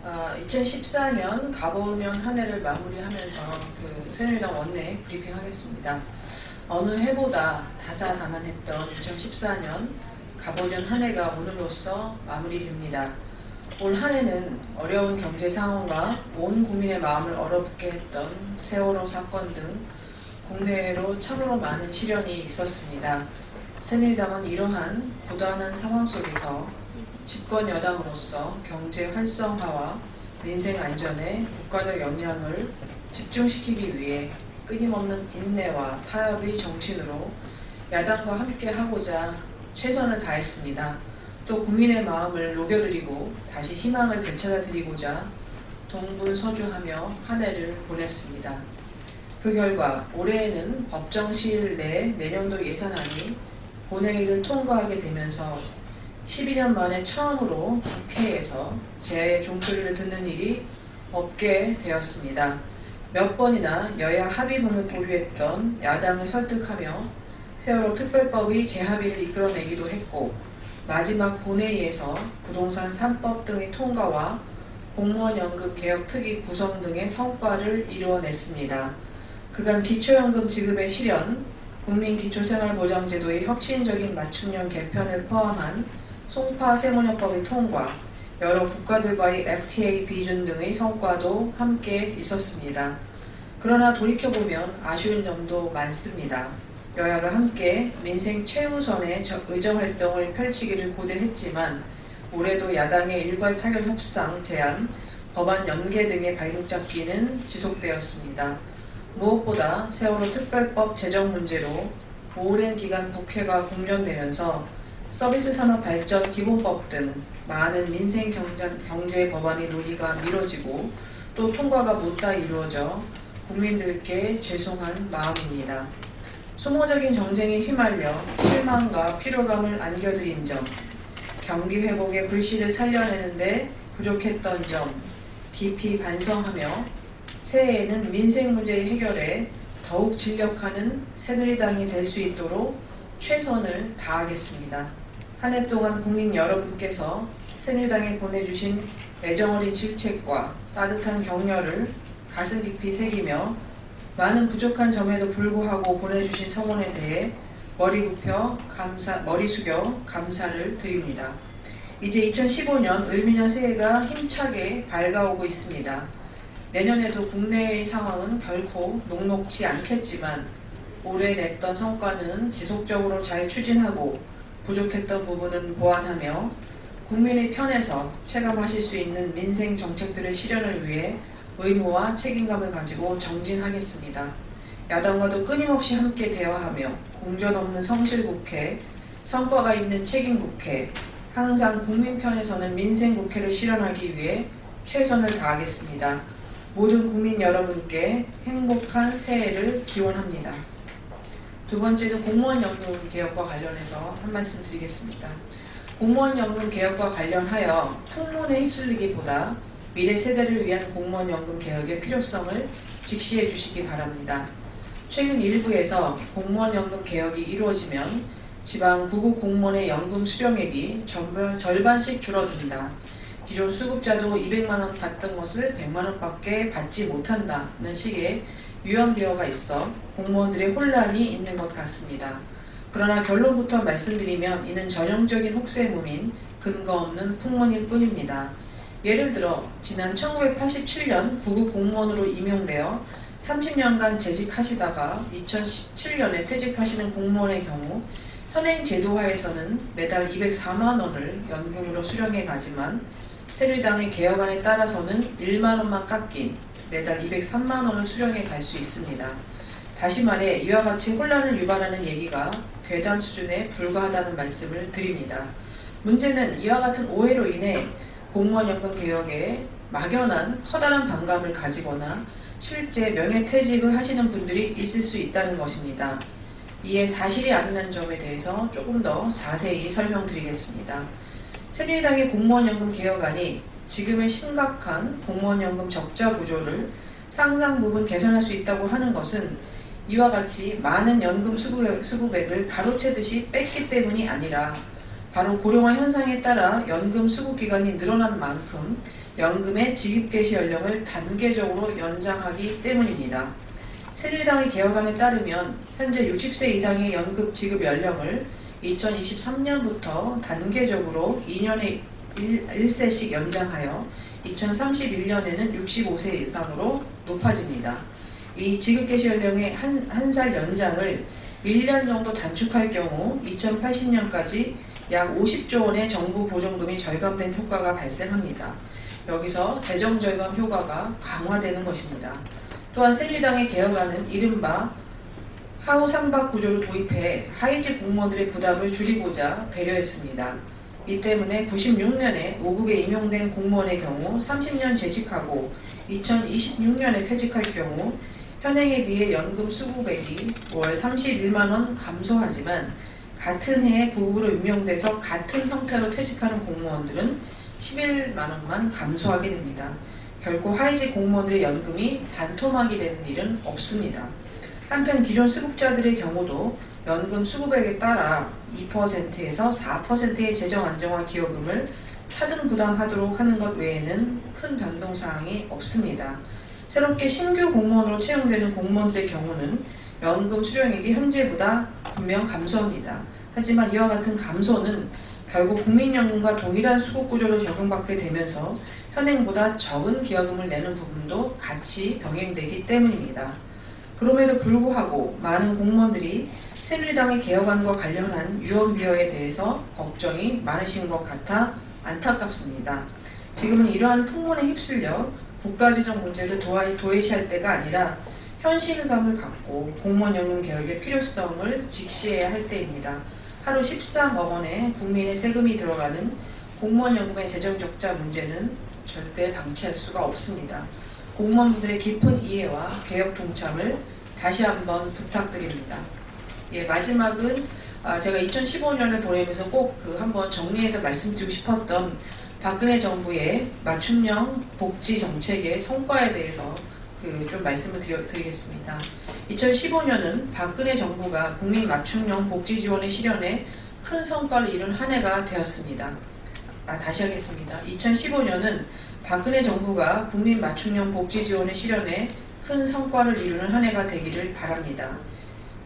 2014년 가보년 한 해를 마무리하면서 새누리당 원내 브리핑하겠습니다. 어느 해보다 다사다난했던 2014년 가보년 한 해가 오늘로써 마무리됩니다. 올 한 해는 어려운 경제 상황과 온 국민의 마음을 얼어붙게 했던 세월호 사건 등 국내외로 참으로 많은 시련이 있었습니다. 새누리당은 이러한 고단한 상황 속에서 집권 여당으로서 경제 활성화와 민생 안전에 국가적 역량을 집중시키기 위해 끊임없는 인내와 타협의 정신으로 야당과 함께 하고자 최선을 다했습니다. 또 국민의 마음을 녹여드리고 다시 희망을 되찾아드리고자 동분서주하며 한 해를 보냈습니다. 그 결과 올해에는 법정 시일 내 내년도 예산안이 본회의를 통과하게 되면서 12년 만에 처음으로 국회에서 제 종소리를 듣는 일이 없게 되었습니다. 몇 번이나 여야 합의문을 보류했던 야당을 설득하며 세월호 특별법의 재합의를 이끌어내기도 했고, 마지막 본회의에서 부동산 3법 등의 통과와 공무원연금 개혁 특위 구성 등의 성과를 이루어냈습니다. 그간 기초연금 지급의 실현, 국민기초생활보장제도의 혁신적인 맞춤형 개편을 포함한 송파 세무협법의 통과, 여러 국가들과의 FTA 비준 등의 성과도 함께 있었습니다. 그러나 돌이켜보면 아쉬운 점도 많습니다. 여야가 함께 민생 최우선의 의정활동을 펼치기를 고대했지만 올해도 야당의 일괄 타결 협상 제안, 법안 연계 등의 발목잡기는 지속되었습니다. 무엇보다 세월호 특별법 제정 문제로 오랜 기간 국회가 공전되면서 서비스 산업 발전 기본법 등 많은 민생 경제 법안의 논의가 미뤄지고 또 통과가 못다 이루어져 국민들께 죄송한 마음입니다. 소모적인 정쟁에 휘말려 실망과 피로감을 안겨드린 점, 경기 회복의 불씨를 살려내는데 부족했던 점 깊이 반성하며 새해에는 민생 문제의 해결에 더욱 진력하는 새누리당이 될 수 있도록 최선을 다하겠습니다. 한 해 동안 국민 여러분께서 새누리당에 보내주신 애정어린 질책과 따뜻한 격려를 가슴 깊이 새기며 많은 부족한 점에도 불구하고 보내주신 성원에 대해 머리 숙여 감사를 드립니다. 이제 2015년 을미년 새해가 힘차게 밝아오고 있습니다. 내년에도 국내의 상황은 결코 녹록지 않겠지만 올해 냈던 성과는 지속적으로 잘 추진하고 부족했던 부분은 보완하며 국민의 편에서 체감하실 수 있는 민생 정책들의 실현을 위해 의무와 책임감을 가지고 정진하겠습니다. 야당과도 끊임없이 함께 대화하며 공전 없는 성실국회, 성과가 있는 책임국회, 항상 국민 편에서는 민생국회를 실현하기 위해 최선을 다하겠습니다. 모든 국민 여러분께 행복한 새해를 기원합니다. 두 번째는 공무원연금 개혁과 관련해서 한 말씀 드리겠습니다. 공무원연금 개혁과 관련하여 풍문에 휩쓸리기보다 미래 세대를 위한 공무원연금 개혁의 필요성을 직시해 주시기 바랍니다. 최근 일부에서 공무원연금 개혁이 이루어지면 지방 구급 공무원의 연금 수령액이 절반씩 줄어든다. 기존 수급자도 200만원 받던 것을 100만원밖에 받지 못한다는 식의 유언비어가 있어 공무원들의 혼란이 있는 것 같습니다. 그러나 결론부터 말씀드리면 이는 전형적인 혹세무민, 근거 없는 풍문일 뿐입니다. 예를 들어 지난 1987년 구급 공무원으로 임용되어 30년간 재직하시다가 2017년에 퇴직하시는 공무원의 경우 현행 제도하에서는 매달 204만원을 연금으로 수령해 가지만 새누리당의 개혁안에 따라서는 1만원만 깎인 매달 203만원을 수령해 갈 수 있습니다. 다시 말해 이와 같이 혼란을 유발하는 얘기가 괴담 수준에 불과하다는 말씀을 드립니다. 문제는 이와 같은 오해로 인해 공무원연금 개혁에 막연한 커다란 반감을 가지거나 실제 명예퇴직을 하시는 분들이 있을 수 있다는 것입니다. 이에 사실이 아니라는 점에 대해서 조금 더 자세히 설명드리겠습니다. 새누리당의 공무원연금 개혁안이 지금의 심각한 공무원연금 적자 구조를 상당 부분 개선할 수 있다고 하는 것은 이와 같이 많은 연금 수급액을 가로채듯이 뺐기 때문이 아니라 바로 고령화 현상에 따라 연금 수급 기간이 늘어난 만큼 연금의 지급 개시 연령을 단계적으로 연장하기 때문입니다. 새누리당의 개혁안에 따르면 현재 60세 이상의 연금 지급 연령을 2023년부터 단계적으로 2년에 1세씩 연장하여 2031년에는 65세 이상으로 높아집니다. 이 지급 개시 연령의 한 살 연장을 1년 정도 단축할 경우 2080년까지 약 50조 원의 정부 보존금이 절감된 효과가 발생합니다. 여기서 재정 절감 효과가 강화되는 것입니다. 또한 새누리당의 개혁안은 이른바 하우 상박 구조를 도입해 하위직 공무원들의 부담을 줄이고자 배려했습니다. 이 때문에 96년에 5급에 임용된 공무원의 경우 30년 재직하고 2026년에 퇴직할 경우 현행에 비해 연금 수급액이 월 31만원 감소하지만 같은 해에 9급으로 임용돼서 같은 형태로 퇴직하는 공무원들은 11만원만 감소하게 됩니다. 결코 하위직 공무원들의 연금이 반토막이 되는 일은 없습니다. 한편 기존 수급자들의 경우도 연금 수급액에 따라 2%에서 4%의 재정 안정화 기여금을 차등 부담하도록 하는 것 외에는 큰 변동사항이 없습니다. 새롭게 신규 공무원으로 채용되는 공무원들의 경우는 연금 수령액이 현재보다 분명 감소합니다. 하지만 이와 같은 감소는 결국 국민연금과 동일한 수급 구조를 적용받게 되면서 현행보다 적은 기여금을 내는 부분도 같이 병행되기 때문입니다. 그럼에도 불구하고 많은 공무원들이 새누리당의 개혁안과 관련한 유언비어에 대해서 걱정이 많으신 것 같아 안타깝습니다. 지금은 이러한 풍문에 휩쓸려 국가재정 문제를 도외시할 때가 아니라 현실감을 갖고 공무원연금 개혁의 필요성을 직시해야 할 때입니다. 하루 13억 원의 국민의 세금이 들어가는 공무원연금의 재정적자 문제는 절대 방치할 수가 없습니다. 공무원분들의 깊은 이해와 개혁 동참을 다시 한번 부탁드립니다. 마지막은 제가 2015년을 보내면서 꼭 한번 정리해서 말씀드리고 싶었던 박근혜 정부의 맞춤형 복지 정책의 성과에 대해서 좀 말씀을 드리겠습니다. 2015년은 박근혜 정부가 국민 맞춤형 복지 지원의 실현에 큰 성과를 이룬 한 해가 되었습니다. 다시 하겠습니다. 2015년은 박근혜 정부가 국민 맞춤형 복지 지원의 실현에 큰 성과를 이루는 한 해가 되기를 바랍니다.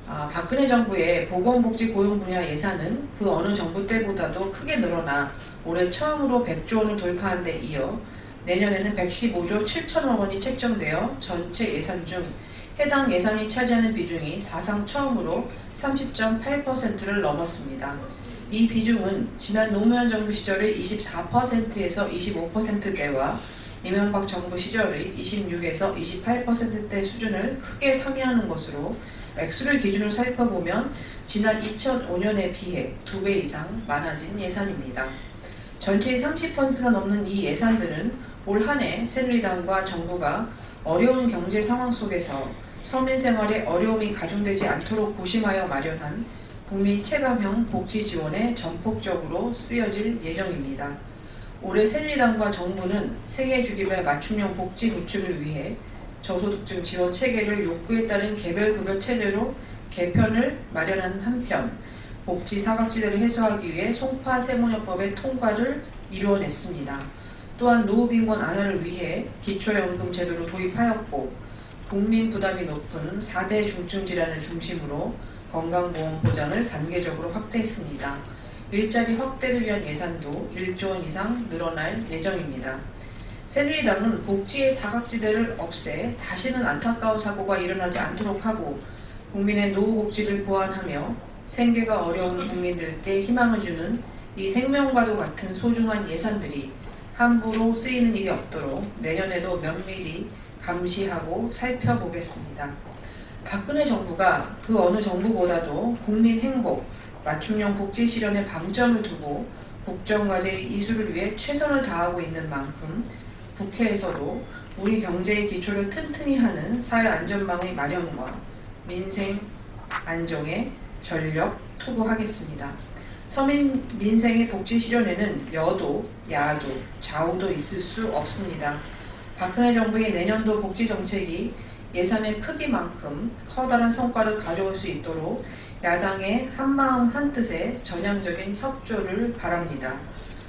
박근혜 정부의 보건복지 고용 분야 예산은 그 어느 정부 때보다도 크게 늘어나 올해 처음으로 100조 원을 돌파한 데 이어 내년에는 115조 7천억 원이 책정되어 전체 예산 중 해당 예산이 차지하는 비중이 사상 처음으로 30.8%를 넘었습니다. 이 비중은 지난 노무현 정부 시절의 24%에서 25%대와 이명박 정부 시절의 26에서 28%대 수준을 크게 상회하는 것으로 액수를 기준으로 살펴보면 지난 2005년에 비해 2배 이상 많아진 예산입니다. 전체의 30%가 넘는 이 예산들은 올 한 해 새누리당과 정부가 어려운 경제 상황 속에서 서민 생활에 어려움이 가중되지 않도록 고심하여 마련한 국민 체감형 복지 지원에 전폭적으로 쓰여질 예정입니다. 올해 새누리당과 정부는 생애주기별 맞춤형 복지 구축을 위해 저소득층 지원 체계를 욕구에 따른 개별급여 체제로 개편을 마련한 한편 복지 사각지대를 해소하기 위해 송파 세무협법의 통과를 이루어냈습니다. 또한 노후빈곤 완화를 위해 기초연금 제도를 도입하였고 국민 부담이 높은 4대 중증 질환을 중심으로 건강보험 보장을 단계적으로 확대했습니다. 일자리 확대를 위한 예산도 1조 원 이상 늘어날 예정입니다. 새누리당은 복지의 사각지대를 없애 다시는 안타까운 사고가 일어나지 않도록 하고 국민의 노후복지를 보완하며 생계가 어려운 국민들께 희망을 주는 이 생명과도 같은 소중한 예산들이 함부로 쓰이는 일이 없도록 내년에도 면밀히 감시하고 살펴보겠습니다. 박근혜 정부가 그 어느 정부보다도 국민 행복, 맞춤형 복지 실현에 방점을 두고 국정과제 이수를 위해 최선을 다하고 있는 만큼 국회에서도 우리 경제의 기초를 튼튼히 하는 사회안전망의 마련과 민생 안정에 전력 투구하겠습니다. 서민 민생의 복지 실현에는 여도, 야도, 좌우도 있을 수 없습니다. 박근혜 정부의 내년도 복지 정책이 예산의 크기만큼 커다란 성과를 가져올 수 있도록 야당의 한마음 한뜻의 전향적인 협조를 바랍니다.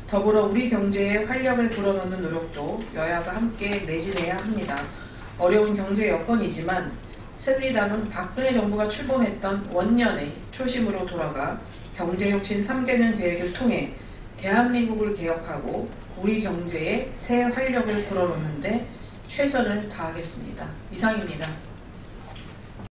더불어 우리 경제에 활력을 불어넣는 노력도 여야가 함께 매진해야 합니다. 어려운 경제 여건이지만 새누리당은 박근혜 정부가 출범했던 원년의 초심으로 돌아가 경제혁신 3개년 계획을 통해 대한민국을 개혁하고 우리 경제에 새 활력을 불어넣는 데 최선을 다하겠습니다. 이상입니다.